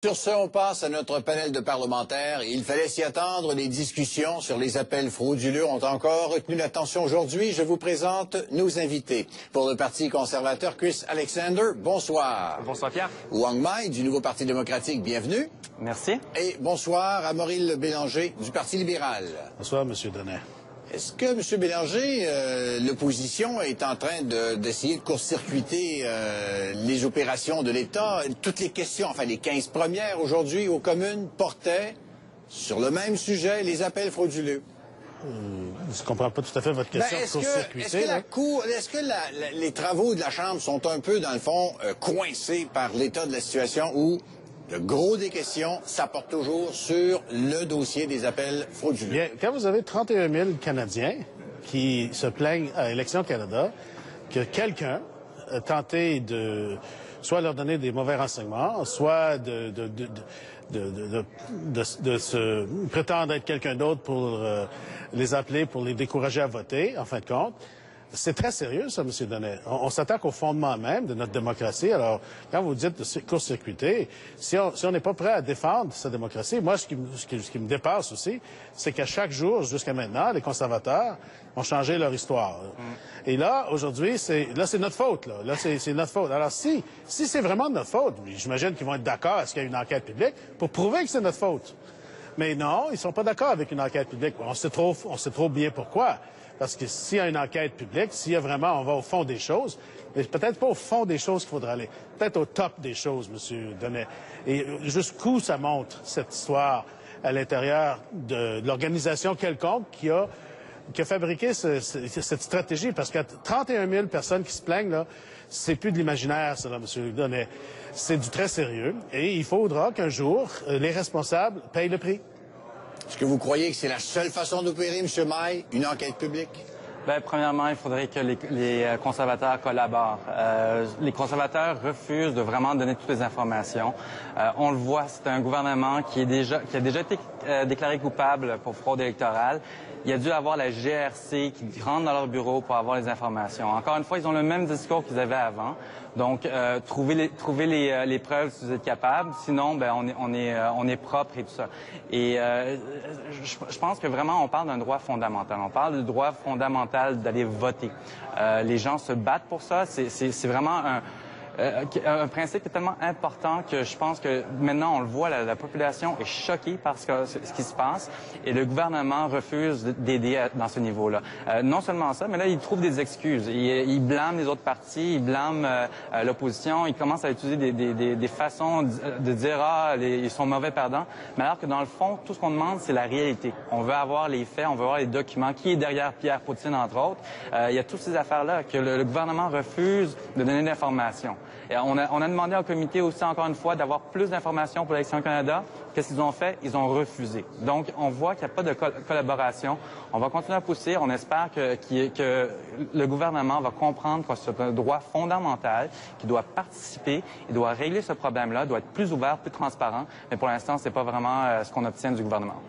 Sur ce, on passe à notre panel de parlementaires. Il fallait s'y attendre. Les discussions sur les appels frauduleux ont encore retenu l'attention aujourd'hui. Je vous présente nos invités. Pour le Parti conservateur, Chris Alexander, bonsoir. Bonsoir, Pierre. Wang Mai, du Nouveau Parti démocratique, bienvenue. Merci. Et bonsoir à Mauril Bélanger, du Parti libéral. Bonsoir, M. Donnet. Est-ce que, M. Bélanger, l'opposition est en train d'essayer de court-circuiter les opérations de l'État? Toutes les questions, enfin les 15 premières aujourd'hui aux communes, portaient sur le même sujet, les appels frauduleux. Je ne comprends pas tout à fait votre question. Est-ce que les travaux de la Chambre sont un peu, dans le fond, coincés par l'état de la situation où le gros des questions, ça porte toujours sur le dossier des appels frauduleux? Bien, quand vous avez 31 000 Canadiens qui se plaignent à Élections Canada que quelqu'un a tenté de soit leur donner des mauvais renseignements, soit de se prétendre être quelqu'un d'autre pour les appeler, pour les décourager à voter, en fin de compte, c'est très sérieux, ça, M. Donnet. On s'attaque au fondement même de notre démocratie. Alors, quand vous dites de court-circuiter, si on n'est pas prêt à défendre sa démocratie, moi, ce qui me dépasse aussi, c'est qu'à chaque jour, jusqu'à maintenant, les conservateurs ont changé leur histoire. Et là, aujourd'hui, c'est notre faute. Là, c'est notre faute. Alors, si c'est vraiment de notre faute, j'imagine qu'ils vont être d'accord à ce qu'il y ait une enquête publique pour prouver que c'est notre faute. Mais non, ils sont pas d'accord avec une enquête publique. On sait trop bien pourquoi. Parce que s'il y a une enquête publique, s'il y a vraiment, on va au fond des choses, mais peut-être pas au fond des choses qu'il faudra aller, peut-être au top des choses, M. Donnet. Et jusqu'où ça montre, cette histoire, à l'intérieur de l'organisation quelconque qui a fabriqué cette stratégie, parce que 31 000 personnes qui se plaignent, là, c'est plus de l'imaginaire, ça, là, M. Donnet. C'est du très sérieux, et il faudra qu'un jour, les responsables payent le prix. Est-ce que vous croyez que c'est la seule façon d'opérer, M. Mai, une enquête publique? Bien, premièrement, il faudrait que les conservateurs collaborent. Les conservateurs refusent de vraiment donner toutes les informations. On le voit, c'est un gouvernement qui a déjà été déclaré coupable pour fraude électorale. Il a dû avoir la GRC qui rentre dans leur bureau pour avoir les informations. Encore une fois, ils ont le même discours qu'ils avaient avant. Donc, trouvez les preuves si vous êtes capable. Sinon, ben, on est propre et tout ça. Et je pense que vraiment, on parle d'un droit fondamental. On parle du droit fondamental d'aller voter. Les gens se battent pour ça. C'est vraiment un principe qui est tellement important que je pense que maintenant, on le voit, la population est choquée par ce qui se passe et le gouvernement refuse d'aider dans ce niveau-là. Non seulement ça, mais là, il trouve des excuses. Il blâme les autres partis, il blâme l'opposition, il commence à utiliser des façons de dire « Ah, ils sont mauvais perdants », mais alors que dans le fond, tout ce qu'on demande, c'est la réalité. On veut avoir les faits, on veut avoir les documents. Qui est derrière Pierre Poutine, entre autres? Il y a toutes ces affaires-là que le gouvernement refuse de donner d'informations. Et on a demandé au comité aussi, encore une fois, d'avoir plus d'informations pour l'Élection Canada. Qu'est-ce qu'ils ont fait? Ils ont refusé. Donc, on voit qu'il n'y a pas de collaboration. On va continuer à pousser. On espère que le gouvernement va comprendre que c'est un droit fondamental, qu'il doit participer, il doit régler ce problème-là, doit être plus ouvert, plus transparent. Mais pour l'instant, c'est pas vraiment ce qu'on obtient du gouvernement.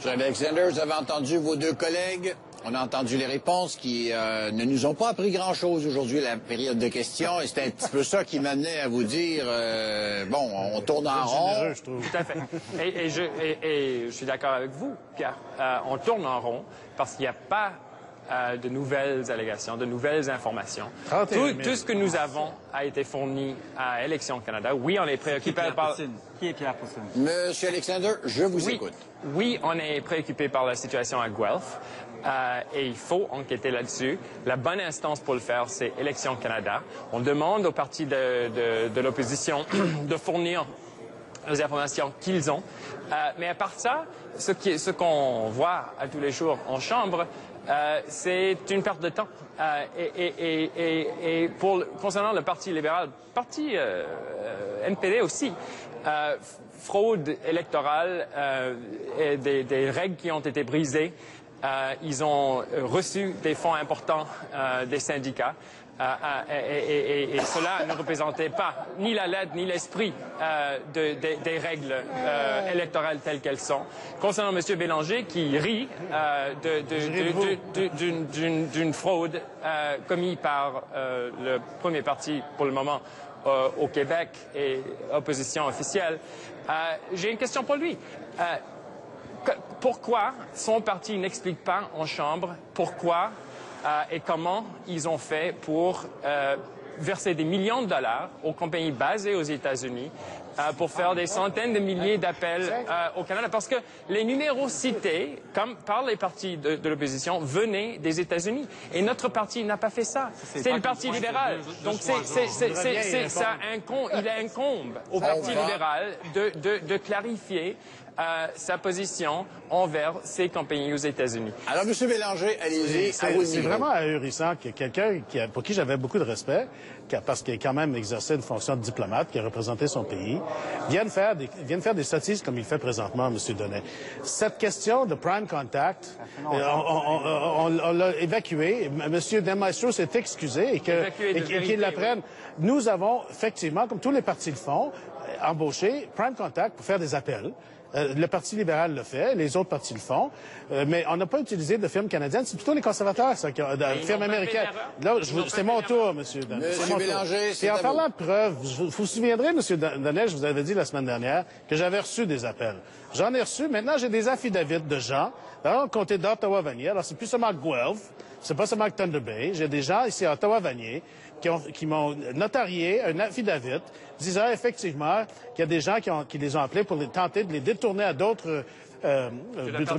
Jean Alexander, vous avez entendu vos deux collègues. On a entendu les réponses qui ne nous ont pas appris grand-chose aujourd'hui, la période de questions. Et c'était un petit peu ça qui m'amenait à vous dire, bon, on tourne en rond. Généreux, je trouve. Tout à fait. Et je suis d'accord avec vous, Pierre. On tourne en rond parce qu'il n'y a pas de nouvelles allégations, de nouvelles informations. Tout ce que nous avons a été fourni à Élections Canada. Oui, on est préoccupé par... Qui est Pierre Poutine? Monsieur Alexander, je vous écoute. Oui, on est préoccupé par la situation à Guelph. Et il faut enquêter là-dessus. La bonne instance pour le faire, c'est Élections Canada. On demande aux partis de l'opposition de fournir les informations qu'ils ont. Mais à part ça, ce qu'on voit à tous les jours en Chambre, c'est une perte de temps. Et concernant le Parti libéral, Parti NPD aussi, fraude électorale et des règles qui ont été brisées. Ils ont reçu des fonds importants des syndicats et cela ne représentait pas ni la lettre ni l'esprit des règles électorales telles qu'elles sont. Concernant M. Bélanger qui rit d'une fraude commise par le premier parti pour le moment au Québec et opposition officielle, J'ai une question pour lui. Pourquoi son parti n'explique pas en Chambre pourquoi et comment ils ont fait pour verser des millions de dollars aux compagnies basées aux États-Unis pour faire des centaines de milliers d'appels au Canada? Parce que les numéros cités comme par les partis de l'opposition venaient des États-Unis. Et notre parti n'a pas fait ça. C'est le Parti libéral. Donc il incombe au Parti libéral de clarifier sa position envers ces compagnies aux États-Unis. Alors, M. Bélanger, allez-y. C'est vraiment ahurissant que quelqu'un pour qui j'avais beaucoup de respect, parce qu'il a quand même exercé une fonction de diplomate, qui a représenté son pays, vienne faire des sottises comme il fait présentement, M. Donnet. Cette question de prime contact, on l'a évacuée. M. Demaestro s'est excusé et qu'il la prenne. Nous avons, effectivement, comme tous les partis le font, embauché prime contact pour faire des appels. Le Parti libéral le fait, les autres partis le font, mais on n'a pas utilisé de firme canadienne. C'est plutôt les conservateurs, ça, de firme américaine. Là, c'est mon tour, M. Donnet. M. Bélanger, c'est en parlant de preuves, vous vous souviendrez, M. Donnet, je vous avais dit la semaine dernière que j'avais reçu des appels. J'en ai reçu. Maintenant, j'ai des affidavits de gens dans le comté d'Ottawa-Vanier. Alors, c'est plus seulement Guelph, c'est pas seulement Thunder Bay. J'ai des gens ici à Ottawa-Vanier qui m'ont notarié un affidavit disant effectivement qu'il y a des gens qui les ont appelés pour tenter de les détourner à d'autres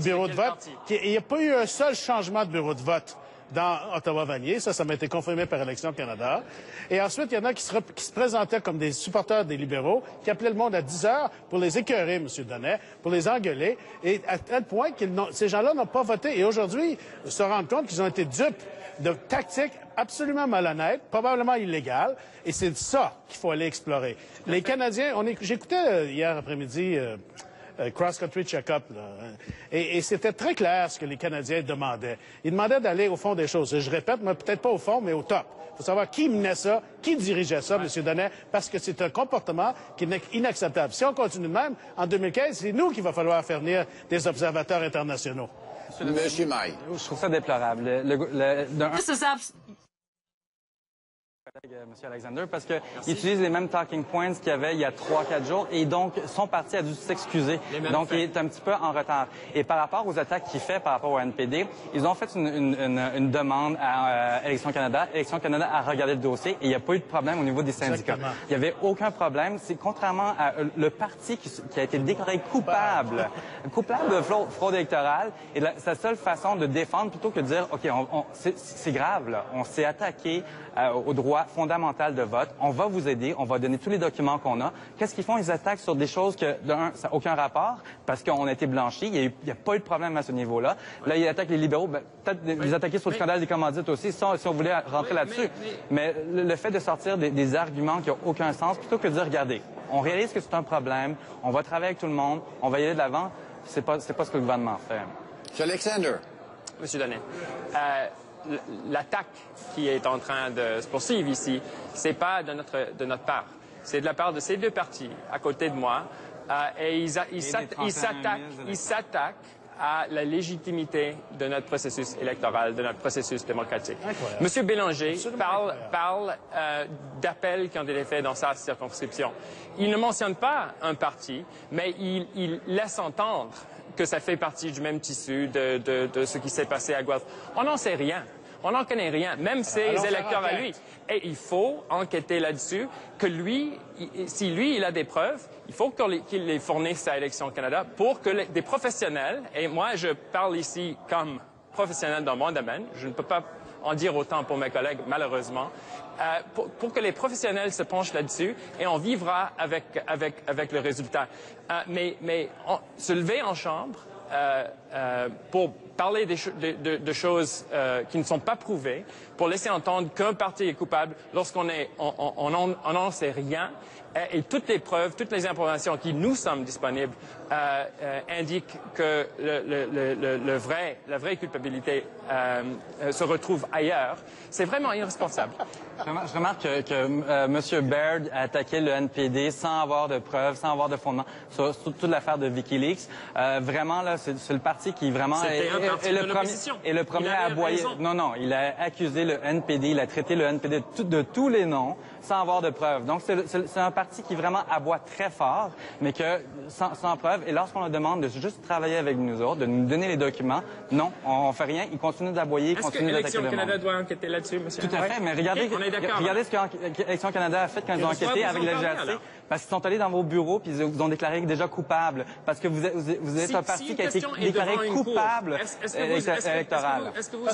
bureaux de vote. Il n'y a pas eu un seul changement de bureau de vote dans Ottawa-Vanier. Ça m'a été confirmé par Élections Canada. Et ensuite, il y en a qui se présentaient comme des supporters des libéraux, qui appelaient le monde à 10 heures pour les écœurer, M. Donnet, pour les engueuler, et à tel point que ces gens-là n'ont pas voté. Et aujourd'hui, ils se rendent compte qu'ils ont été dupes de tactiques absolument malhonnêtes, probablement illégales, et c'est ça qu'il faut aller explorer. Les Canadiens, j'écoutais hier après-midi cross-country check-up, et c'était très clair ce que les Canadiens demandaient. Ils demandaient d'aller au fond des choses. Et je répète, mais peut-être pas au fond, mais au top. Il faut savoir qui menait ça, qui dirigeait ça, M. Donnet, parce que c'est un comportement qui est inacceptable. Si on continue de même, en 2015, c'est nous qu'il va falloir faire venir des observateurs internationaux. Monsieur Maille. Je trouve ça déplorable. M. Alexander, parce qu'il utilise les mêmes talking points qu'il y avait il y a 3-4 jours, et donc son parti a dû s'excuser. Donc, il est un petit peu en retard. Et par rapport aux attaques qu'il fait par rapport au NPD, ils ont fait une demande à Élections Canada. Élections Canada a regardé le dossier et il n'y a pas eu de problème au niveau des syndicats. Exactement. Il n'y avait aucun problème. C'est contrairement à le parti qui a été déclaré coupable de fraude électorale. Et sa seule façon de défendre, plutôt que de dire, OK, c'est grave, là, on s'est attaqué au droit fondamental de vote. On va vous aider, on va donner tous les documents qu'on a. Qu'est-ce qu'ils font? Ils attaquent sur des choses que, d'un, ça n'a aucun rapport, parce qu'on a été blanchis. Il n'y a pas eu de problème à ce niveau-là. Là, ils attaquent les libéraux. Peut-être les attaquer sur le scandale des commandites aussi, si on voulait rentrer là-dessus. Mais le fait de sortir des arguments qui n'ont aucun sens, plutôt que de dire, regardez, on réalise que c'est un problème, on va travailler avec tout le monde, on va y aller de l'avant, c'est pas ce que le gouvernement fait. M. Alexander. M. Donnet, l'attaque qui est en train de se poursuivre ici, c'est pas de notre part. C'est de la part de ces deux partis à côté de moi. Et ils s'attaquent à la légitimité de notre processus électoral, de notre processus démocratique. M. Bélanger parle d'appels qui ont été faits dans sa circonscription. Il ne mentionne pas un parti, mais il laisse entendre que ça fait partie du même tissu de ce qui s'est passé à Guelph. On n'en sait rien. On n'en connaît rien, même ses électeurs à lui. Et il faut enquêter là-dessus, que si lui, il a des preuves, il faut qu'il les fournisse à Élections Canada pour que des professionnels, et moi, je parle ici comme professionnel dans mon domaine, je ne peux pas en dire autant pour mes collègues, malheureusement, pour que les professionnels se penchent là-dessus, et on vivra avec le résultat. Mais se lever en chambre pour parler de choses qui ne sont pas prouvées, pour laisser entendre qu'un parti est coupable lorsqu'on n'en sait rien, et toutes les preuves, toutes les informations qui nous sommes disponibles indiquent que la vraie culpabilité se retrouve ailleurs. C'est vraiment irresponsable. Je remarque que M. Baird a attaqué le NPD sans avoir de preuves, sans avoir de fondement sur toute l'affaire de WikiLeaks. Vraiment, là, c'est le parti qui vraiment est le premier à aboyer. Non, il a accusé le NPD, il a traité le NPD de tous les noms. sans avoir de preuves. Donc, c'est un parti qui vraiment aboie très fort, mais que sans preuve. Et lorsqu'on leur demande de juste travailler avec nous autres, de nous donner les documents, non, on fait rien. Ils continuent d'aboyer, ils continuent d'attaquer le monde. Est-ce que Élections Canada doit enquêter là-dessus, monsieur? Tout à fait, mais regardez ce qu'Élections Canada a fait quand ils ont enquêté avec le GRC. Parce qu'ils sont allés dans vos bureaux puis ils vous ont déclaré déjà coupable. Parce que vous êtes un parti qui a été déclaré coupable électoral. Est-ce que vous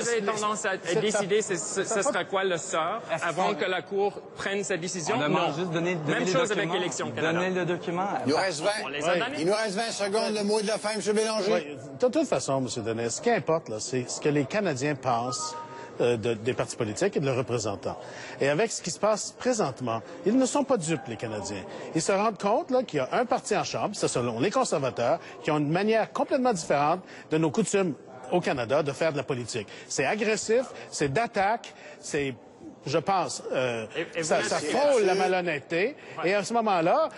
avez tendance à décider ce sera quoi le sort avant que la Cour prenne sa décision? On demande juste donner Même chose avec Élections Canada. Donner le document. Il nous reste 20 secondes. Le mot de la fin, M. Bélanger. Oui. De toute façon, M. Donnet, ce qui importe, là, c'est ce que les Canadiens pensent des partis politiques et de leurs représentants. Et avec ce qui se passe présentement, ils ne sont pas dupes, les Canadiens. Ils se rendent compte là, qu'il y a un parti en Chambre, c'est selon les conservateurs, qui ont une manière complètement différente de nos coutumes au Canada de faire de la politique. C'est agressif, c'est d'attaque, c'est... Je pense, ça frôle la malhonnêteté. Ouais. Et à ce moment-là,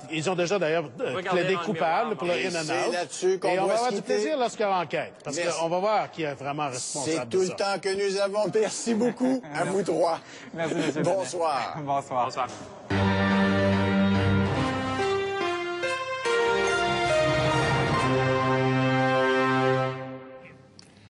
ils ont déjà d'ailleurs plaidé coupable pour le in-and-out. Et on va avoir du plaisir lorsqu'il y aura enquête. Parce qu'on va voir qui est vraiment responsable. C'est tout le temps que nous avons. Merci beaucoup à vous trois. Merci, M. Bonsoir. Bonsoir.